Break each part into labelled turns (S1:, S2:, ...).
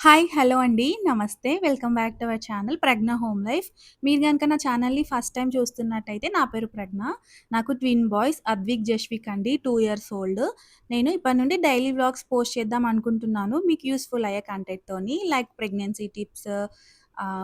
S1: Hi. Hello అండి. నమస్తే. Welcome back to our channel 'Pragna home life'. మీరు గనక నా ఛానల్‌ని ఫస్ట్ టైమ్ చూస్తున్నట్టయితే నా పేరు ప్రజ్ఞ. నాకు ట్విన్ బాయ్స్ అద్విక్, జశ్విక్ అండి. 2 ఇయర్స్ ఓల్డ్. నేను ఇప్పటి నుండి డైలీ వ్లాగ్స్ పోస్ట్ చేద్దాం అనుకుంటున్నాను. మీకు యూజ్‌ఫుల్ అయ్యే కంటెంట్‌తోని like pregnancy tips,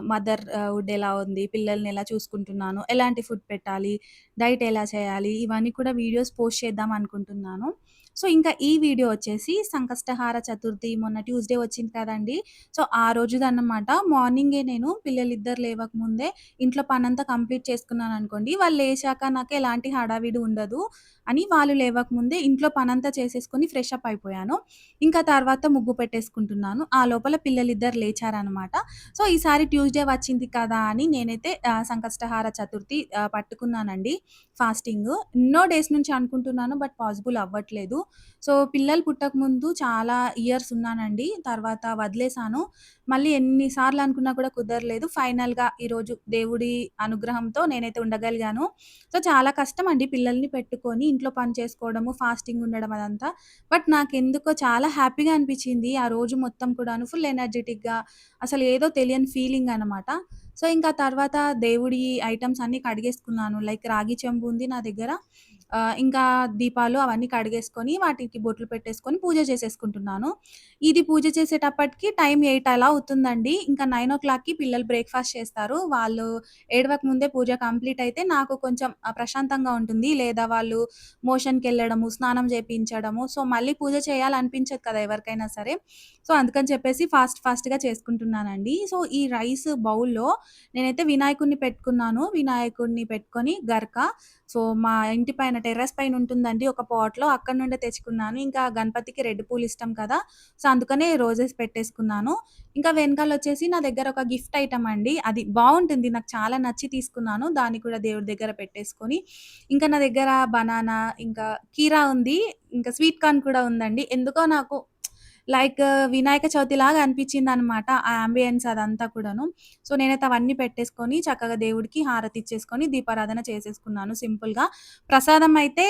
S1: motherhood ఎలా ఉంది, పిల్లల్ని ఎలా చూసుకుంటున్నాను, ఎలాంటి ఫుడ్ పెట్టాలి, డైట్ ఎలా చేయాలి, ఇవన్నీ కూడా వీడియోస్ పోస్ట్ చేద్దాం అనుకుంటున్నాను. సో, ఇంకా ఈ వీడియో వచ్చేసి సంకష్టహార చతుర్థి మొన్న ట్యూస్‌డే వచ్చింది కదండీ! సో, ఆ రోజుదన్నమాట. మార్నింగే నేను పిల్లలిద్దరు లేవకముందే ఇంట్లో పనంతా కంప్లీట్ చేసుకున్నాననుకోండి, వాళ్ళు లేచాక నాకు ఎలాంటి హడావిడి ఉండదు అని వాళ్ళు లేవకముందే ఇంట్లో పనంతా చేసేసుకొని ఫ్రెష్ అప్ అయిపోయాను. ఇంకా తర్వాత ముగ్గు పెట్టేసుకుంటున్నాను. ఆ లోపల పిల్లలిద్దరు లేచారనమాట. సో, ఈసారి ట్యూస్‌డే వచ్చింది కదా అని నేనైతే సంకష్టహార చతుర్థి పట్టుకున్నానండి ఫాస్టింగు. ఎన్నో డేస్ నుంచి అనుకుంటున్నాను. బట్ పాసిబుల్ అవ్వట్లేదు. సో, పిల్లలు పుట్టకముందు చాలా ఇయర్స్ ఉన్నానండి. తర్వాత వదిలేసాను. మళ్ళీ ఎన్ని సార్లు అనుకున్నా కూడా కుదరలేదు. ఫైనల్‌గా ఈరోజు దేవుడి అనుగ్రహంతో నేనైతే ఉండగలిగాను. సో, చాలా కష్టమండి పిల్లల్ని పెట్టుకొని ఇంట్లో పని చేసుకోవడము, ఫాస్టింగ్ ఉండడం అదంతా. బట్ నాకెందుకో చాలా హ్యాపీగా అనిపిచ్చింది. ఆ రోజు మొత్తం కూడాను ఫుల్ ఎనర్జిటిక్‌గా అసలు ఏదో తెలియని ఫీలింగ్ అనమాట. సో, ఇంకా తర్వాత దేవుడి ఐటెమ్స్ అన్నీ కడిగేసుకున్నాను. లైక్ రాగి చెంబు ఉంది నా దగ్గర. ఇంకా దీపాలు అవన్నీ కడిగేసుకొని వాటికి బొట్లు పెట్టేసుకొని పూజ చేసేసుకుంటున్నాను. ఇది పూజ చేసేటప్పటికి టైం 8 అలా అవుతుందండి. ఇంకా 9:00కి పిల్లలు బ్రేక్‌ఫాస్ట్ చేస్తారు. వాళ్ళు ఏడవక ముందే పూజ కంప్లీట్ అయితే నాకు కొంచెం ప్రశాంతంగా ఉంటుంది. లేదా వాళ్ళు మోషన్‌కెళ్ళడము, స్నానం చేపించడము. సో, మళ్ళీ పూజ చేయాలనిపించదు కదా! ఎవరికైనా సరే. సో, అందుకని చెప్పేసి ఫాస్ట్‌గా చేసుకుంటున్నానండి. సో, ఈ రైస్ బౌల్‌లో నేనైతే వినాయకుడిని పెట్టుకున్నాను. వినాయకుడిని పెట్టుకొని గరక. సో, మా ఇంటి పైన టెర్రస్ పైన ఉంటుందండి ఒక పాట్‌లో. అక్కడి నుండే తెచ్చుకున్నాను. ఇంకా గణపతికి రెడ్ పూలు ఇష్టం కదా! సో, అందుకనే రోజెస్ పెట్టేసుకున్నాను. ఇంకా వెనకాలొచ్చేసి నా దగ్గర ఒక గిఫ్ట్ ఐటెమ్ అండి. అది బావుంటుంది. నాకు చాలా నచ్చి తీసుకున్నాను. దాన్ని కూడా దేవుడి దగ్గర పెట్టేసుకొని, ఇంకా నా దగ్గర బనానా, ఇంకా కీరా ఉంది. ఇంకా స్వీట్ కార్న్ కూడా ఉందండి. ఎందుకో నాకు లైక్ వినాయక చవితిలాగా అనిపించిందనమాట. ఆ యాంబియన్స్ అదంతా కూడాను. సో, నేనైతే అవన్నీ పెట్టేసుకొని చక్కగా దేవుడికి హారతిచ్చేసుకొని దీపారాధన చేసేసుకున్నాను సింపుల్‌గా. ప్రసాదం అయితే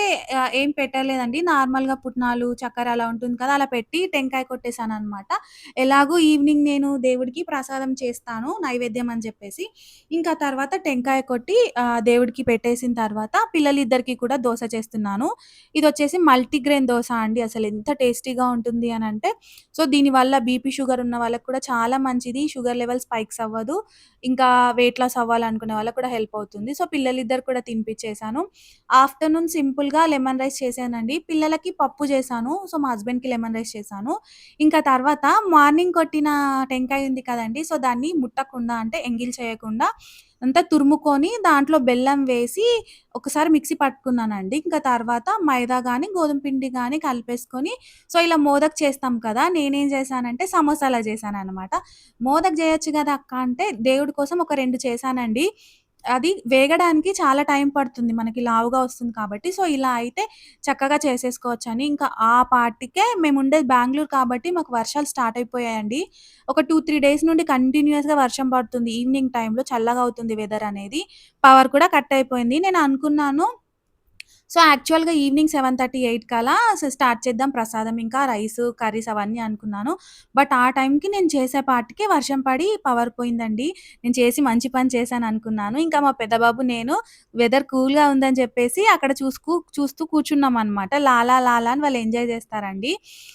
S1: ఏం పెట్టలేదండి. నార్మల్‌గా పుట్నాలు, చక్కెర అలా ఉంటుంది కదా! అలా పెట్టి టెంకాయ కొట్టేసాననమాట. ఎలాగో ఈవినింగ్ నేను దేవుడికి ప్రసాదం చేస్తాను నైవేద్యం అని చెప్పేసి. ఇంకా తర్వాత టెంకాయ కొట్టి దేవుడికి పెట్టేసిన తర్వాత పిల్లలిద్దరికీ కూడా దోస చేస్తున్నాను. ఇదొచ్చేసి మల్టీగ్రెయిన్ దోస అండి. అసలెంత టేస్టీగా ఉంటుంది అనంటే సో, దీనివల్ల బీపీ, షుగర్ ఉన్న వాళ్ళకి కూడా చాలా మంచిది. షుగర్ లెవెల్ స్పైక్స్ అవ్వదు. ఇంకా వెయిట్ లాస్ అవ్వాలనుకునే వాళ్ళకి కూడా హెల్ప్ అవుతుంది. సో, పిల్లలిద్దరు కూడా తినిపిచ్చేసాను. ఆఫ్టర్‌నూన్ సింపుల్‌గా లెమన్ రైస్ చేశానండి. పిల్లలకి పప్పు చేశాను. సో, మా హస్బెండ్‌కి లెమన్ రైస్ చేశాను. ఇంకా తర్వాత మార్నింగ్ కొట్టిన టెంకాయ ఉంది కదండీ! సో, దాన్ని ముట్టకుండా అంటే ఎంగిల్ చేయకుండా అంతా తురుముకొని దాంట్లో బెల్లం వేసి ఒకసారి మిక్సీ పట్టుకున్నానండి. ఇంకా తర్వాత మైదా గాని, గోధుమ పిండి గాని కలిపేసుకొని సో, ఇలా మోదక్ చేస్తాం కదా! నేనేం చేశానంటే సమోసాలా చేశాననమాట. మోదక్ జేయొచ్చు గదా అక్క అంటే, దేవుడి కోసం ఒక 2 చేశానండి. అది వేగడానికి చాలా టైం పడుతుంది. మనకి లావుగా వస్తుంది కాబట్టి. సో, ఇలా అయితే చక్కగా చేసేసుకోవచ్చని. ఇంకా ఆ పాటికే మేముండేది బెంగుళూరు కాబట్టి మాకు వర్షాలు స్టార్ట్ అయిపోయాయండి. ఒక 2, 3 డేస్ నుండి కంటిన్యూయస్‌గా వర్షం పడుతుంది. ఈవినింగ్ టైమ్‌లో చల్లగా అవుతుంది వెదర్ అనేది. పవర్ కూడా కట్ అయిపోయింది. నేను అనుకున్నాను సో, యాక్చువల్‌గా ఈవినింగ్ 7:30, 8 కలా స్టార్ట్ చేద్దాం ప్రసాదం ఇంకా రైసు, కర్రీస్ అవన్నీ అనుకున్నాను. బట్ ఆ టైంకి నేను చేసే పాటికే వర్షం పడి పవర్ పోయిందండి. నేను చేసి మంచి పని చేశాననుకున్నాను. ఇంకా మా పెద్ద బాబు, నేను వెదర్ కూల్‌గా ఉందని చెప్పేసి అక్కడ చూస్తూ కూర్చున్నామనమాట. లాలా లాలా అని వాళ్ళు ఎంజాయ్ చేస్తారండి.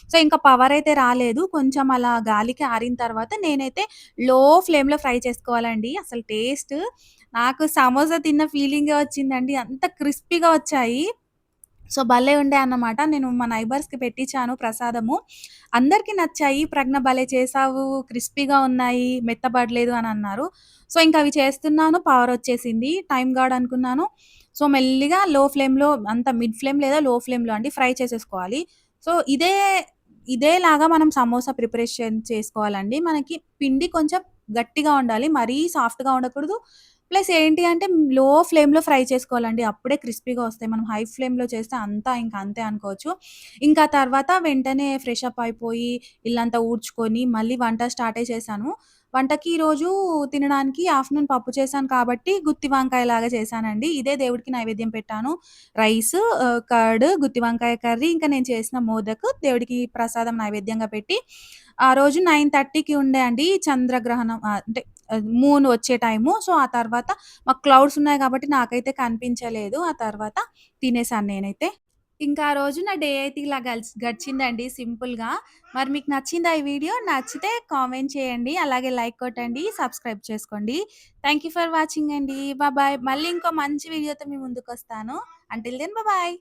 S1: సో, ఇంకా పవర్ అయితే రాలేదు. కొంచెం అలా గాలికి ఆరిన తర్వాత నేనైతే లో ఫ్లేమ్‌లో ఫ్రై చేసుకోవాలండి. అసలు టేస్ట్ నాకు సమోసా తిన్న ఫీలింగే వచ్చిందండి. అంత క్రిస్పీగా వచ్చాయి. సో, భలే ఉండే అన్నమాట. నేను మా నైబర్స్‌కి పెట్టిచ్చాను ప్రసాదము. అందరికి నచ్చాయి. "ప్రజ్ఞ భలే చేశావు, క్రిస్పీగా ఉన్నాయి, మెత్తబడలేదు" అని అన్నారు. సో, ఇంక అవి చేస్తున్నాను. పవరొచ్చేసింది. టైమ్ గాడ్ అనుకున్నాను. సో, మెల్లిగా లో ఫ్లేమ్‌లో అంత మిడ్ ఫ్లేమ్ లేదా లో ఫ్లేమ్‌లో అండి ఫ్రై చేసేసుకోవాలి. సో, ఇదేలాగా మనం సమోసా ప్రిపరేషన్ చేసుకోవాలండి. మనకి పిండి కొంచెం గట్టిగా ఉండాలి. మరీ సాఫ్ట్‌గా ఉండకూడదు. ప్లస్ ఏంటి అంటే లో ఫ్లేమ్‌లో ఫ్రై చేసుకోవాలండి. అప్పుడే క్రిస్పీగా వస్తాయి. మనం హై ఫ్లేమ్‌లో చేస్తే అంతా ఇంక అంతే అనుకోవచ్చు. ఇంకా తర్వాత వెంటనే ఫ్రెష్ అప్ అయిపోయి, ఇల్లంతా ఊడ్చుకొని మళ్ళీ వంట స్టార్టే చేశాను. వంటకి ఈరోజు తినడానికి ఆఫ్టర్‌నూన్ పప్పు చేశాను కాబట్టి గుత్తి వంకాయలాగా చేశానండి. ఇదే దేవుడికి నైవేద్యం పెట్టాను. రైసు, కర్డ్, గుత్తి వంకాయ కర్రీ, ఇంకా నేను చేసిన మోదకు దేవుడికి ప్రసాదం నైవేద్యంగా పెట్టి, ఆ రోజు 9:30కి ఉండే అండి చంద్రగ్రహణం, అంటే మూన్ వచ్చే టైము. సో, ఆ తర్వాత మాకు క్లౌడ్స్ ఉన్నాయి కాబట్టి నాకైతే కనిపించలేదు. ఆ తర్వాత తినేసాను నేనైతే. ఇంకా ఆ రోజు నా డే అయితే ఇలా గడిచిందండి సింపుల్‌గా. మరి మీకు నచ్చిందా ఈ వీడియో? నచ్చితే కామెంట్ చేయండి. అలాగే లైక్ కొట్టండి. సబ్స్క్రైబ్ చేసుకోండి. థాంక్ యూ ఫర్ వాచింగ్ అండి. బాయ్. మళ్ళీ ఇంకో మంచి వీడియోతో మీ ముందుకొస్తాను. Until then bye.